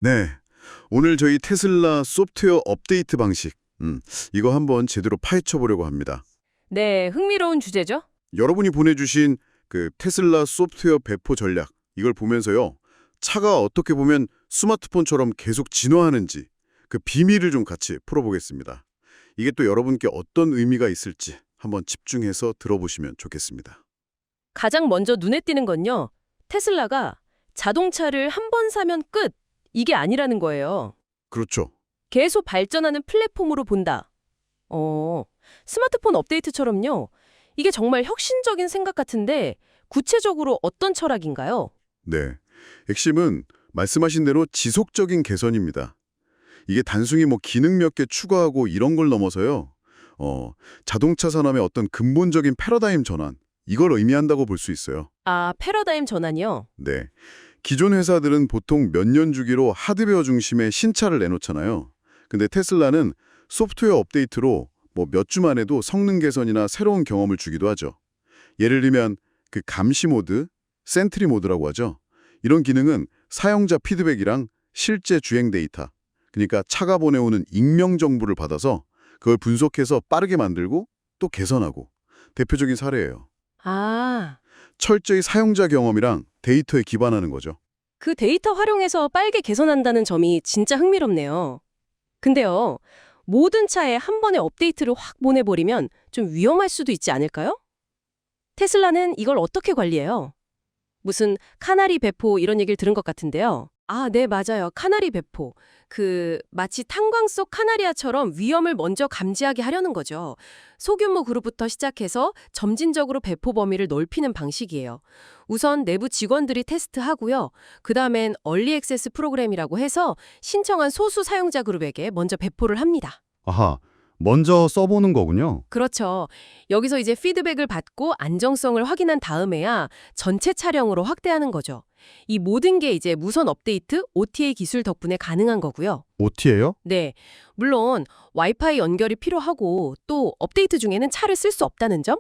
네, 오늘 저희 테슬라 소프트웨어 업데이트 방식, 이거 한번 제대로 파헤쳐 보려고 합니다. 네, 흥미로운 주제죠? 여러분이 보내주신 그 테슬라 소프트웨어 배포 전략, 이걸 보면서요, 차가 어떻게 보면 스마트폰처럼 계속 진화하는지 그 비밀을 좀 같이 풀어보겠습니다. 이게 또 여러분께 어떤 의미가 있을지 한번 집중해서 들어보시면 좋겠습니다. 가장 먼저 눈에 띄는 건요. 테슬라가 자동차를 한 번 사면 끝! 이게 아니라는 거예요. 그렇죠. 계속 발전하는 플랫폼으로 본다. 스마트폰 업데이트처럼요. 이게 정말 혁신적인 생각 같은데 구체적으로 어떤 철학인가요? 네, 핵심은 말씀하신 대로 지속적인 개선입니다. 이게 단순히 뭐 기능 몇 개 추가하고 이런 걸 넘어서요. 자동차 산업의 어떤 근본적인 패러다임 전환, 이걸 의미한다고 볼 수 있어요. 아, 패러다임 전환이요? 네. 기존 회사들은 보통 몇 년 주기로 하드웨어 중심의 신차를 내놓잖아요. 근데 테슬라는 소프트웨어 업데이트로 뭐 몇 주 만에도 성능 개선이나 새로운 경험을 주기도 하죠. 예를 들면 그 감시 모드, 센트리 모드라고 하죠. 이런 기능은 사용자 피드백이랑 실제 주행 데이터, 그러니까 차가 보내오는 익명 정보를 받아서 그걸 분석해서 빠르게 만들고 또 개선하고 대표적인 사례예요. 아, 철저히 사용자 경험이랑 데이터에 기반하는 거죠. 그 데이터 활용해서 빠르게 개선한다는 점이 진짜 흥미롭네요. 근데요, 모든 차에 한 번에 업데이트를 확 보내버리면 좀 위험할 수도 있지 않을까요? 테슬라는 이걸 어떻게 관리해요? 무슨 카나리 배포 이런 얘기를 들은 것 같은데요. 아, 네, 맞아요. 카나리 배포. 마치 탄광 속 카나리아처럼 위험을 먼저 감지하게 하려는 거죠. 소규모 그룹부터 시작해서 점진적으로 배포 범위를 넓히는 방식이에요. 우선 내부 직원들이 테스트하고요. 그다음엔 얼리 액세스 프로그램이라고 해서 신청한 소수 사용자 그룹에게 먼저 배포를 합니다. 아하, 먼저 써보는 거군요. 그렇죠. 여기서 이제 피드백을 받고 안정성을 확인한 다음에야 전체 차량으로 확대하는 거죠. 이 모든 게 이제 무선 업데이트 OTA 기술 덕분에 가능한 거고요. OT예요? 네. 물론 와이파이 연결이 필요하고 또 업데이트 중에는 차를 쓸 수 없다는 점?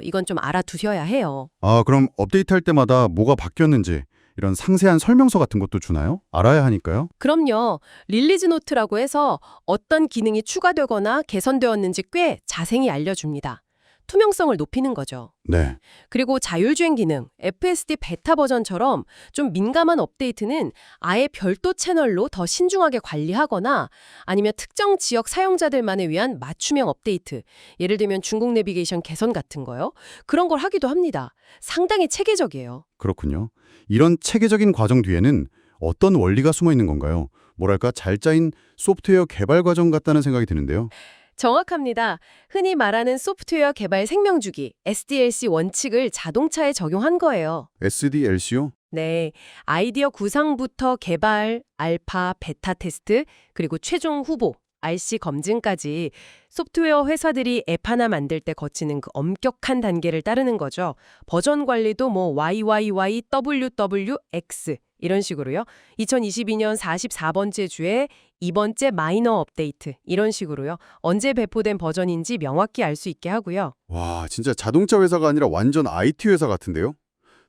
이건 좀 알아두셔야 해요. 아, 그럼 업데이트할 때마다 뭐가 바뀌었는지 이런 상세한 설명서 같은 것도 주나요? 알아야 하니까요. 그럼요. 릴리즈 노트라고 해서 어떤 기능이 추가되거나 개선되었는지 꽤 자세히 알려줍니다. 투명성을 높이는 거죠. 네. 그리고 자율주행 기능, FSD 베타 버전처럼 좀 민감한 업데이트는 아예 별도 채널로 더 신중하게 관리하거나 아니면 특정 지역 사용자들만을 위한 맞춤형 업데이트, 예를 들면 중국 내비게이션 개선 같은 거요. 그런 걸 하기도 합니다. 상당히 체계적이에요. 그렇군요. 이런 체계적인 과정 뒤에는 어떤 원리가 숨어 있는 건가요? 뭐랄까 잘 짜인 소프트웨어 개발 과정 같다는 생각이 드는데요. 정확합니다. 흔히 말하는 소프트웨어 개발 생명주기, SDLC 원칙을 자동차에 적용한 거예요. SDLC요? 네, 아이디어 구상부터 개발, 알파, 베타 테스트, 그리고 최종 후보, RC 검증까지 소프트웨어 회사들이 앱 하나 만들 때 거치는 그 엄격한 단계를 따르는 거죠. 버전 관리도 뭐 YYY, WWX 이런 식으로요. 2022년 44번째 주에 이번째 마이너 업데이트 이런 식으로요. 언제 배포된 버전인지 명확히 알 수 있게 하고요. 와, 진짜 자동차 회사가 아니라 완전 IT 회사 같은데요?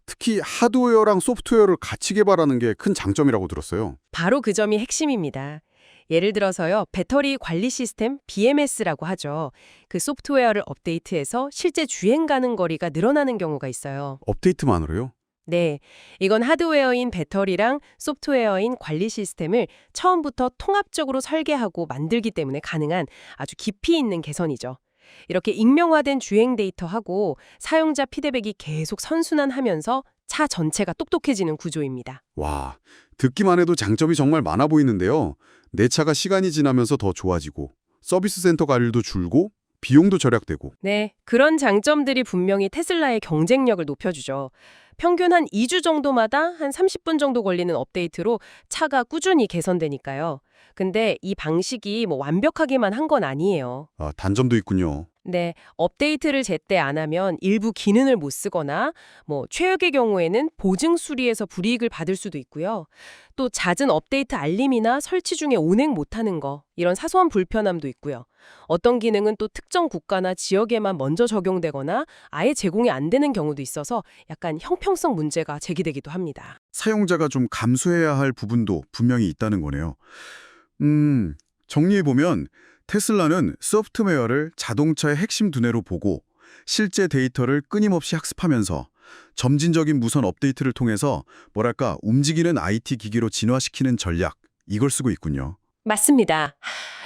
특히 하드웨어랑 소프트웨어를 같이 개발하는 게 큰 장점이라고 들었어요. 바로 그 점이 핵심입니다. 예를 들어서요, 배터리 관리 시스템 BMS라고 하죠. 그 소프트웨어를 업데이트해서 실제 주행 가는 거리가 늘어나는 경우가 있어요. 업데이트만으로요? 네, 이건 하드웨어인 배터리랑 소프트웨어인 관리 시스템을 처음부터 통합적으로 설계하고 만들기 때문에 가능한 아주 깊이 있는 개선이죠. 이렇게 익명화된 주행 데이터하고 사용자 피드백이 계속 선순환하면서 차 전체가 똑똑해지는 구조입니다. 와, 듣기만 해도 장점이 정말 많아 보이는데요. 내 차가 시간이 지나면서 더 좋아지고 서비스 센터 갈 일도 줄고 비용도 절약되고. 네, 그런 장점들이 분명히 테슬라의 경쟁력을 높여주죠. 평균 한 2주 정도마다 한 30분 정도 걸리는 업데이트로 차가 꾸준히 개선되니까요. 근데 이 방식이 뭐 완벽하게만 한 건 아니에요. 아, 단점도 있군요. 네, 업데이트를 제때 안 하면 일부 기능을 못 쓰거나 최악의 경우에는 보증 수리에서 불이익을 받을 수도 있고요. 또 잦은 업데이트 알림이나 설치 중에 운행 못하는 거 이런 사소한 불편함도 있고요. 어떤 기능은 또 특정 국가나 지역에만 먼저 적용되거나 아예 제공이 안 되는 경우도 있어서 약간 형평성 문제가 제기되기도 합니다. 사용자가 좀 감수해야 할 부분도 분명히 있다는 거네요. 정리해보면 테슬라는 소프트웨어를 자동차의 핵심 두뇌로 보고 실제 데이터를 끊임없이 학습하면서 점진적인 무선 업데이트를 통해서 움직이는 IT 기기로 진화시키는 전략, 이걸 쓰고 있군요. 맞습니다.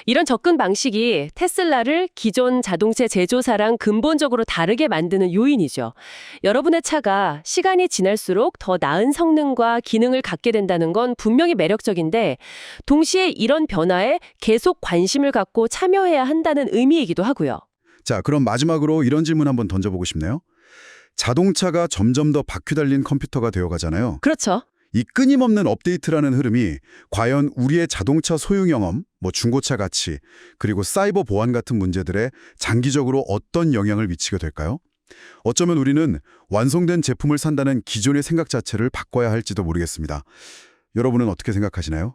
이런 접근 방식이 테슬라를 기존 자동차 제조사랑 근본적으로 다르게 만드는 요인이죠. 여러분의 차가 시간이 지날수록 더 나은 성능과 기능을 갖게 된다는 건 분명히 매력적인데 동시에 이런 변화에 계속 관심을 갖고 참여해야 한다는 의미이기도 하고요. 자, 그럼 마지막으로 이런 질문 한번 던져보고 싶네요. 자동차가 점점 더 바퀴 달린 컴퓨터가 되어가잖아요. 그렇죠. 이 끊임없는 업데이트라는 흐름이 과연 우리의 자동차 소유 경험, 중고차 가치, 그리고 사이버 보안 같은 문제들에 장기적으로 어떤 영향을 미치게 될까요? 어쩌면 우리는 완성된 제품을 산다는 기존의 생각 자체를 바꿔야 할지도 모르겠습니다. 여러분은 어떻게 생각하시나요?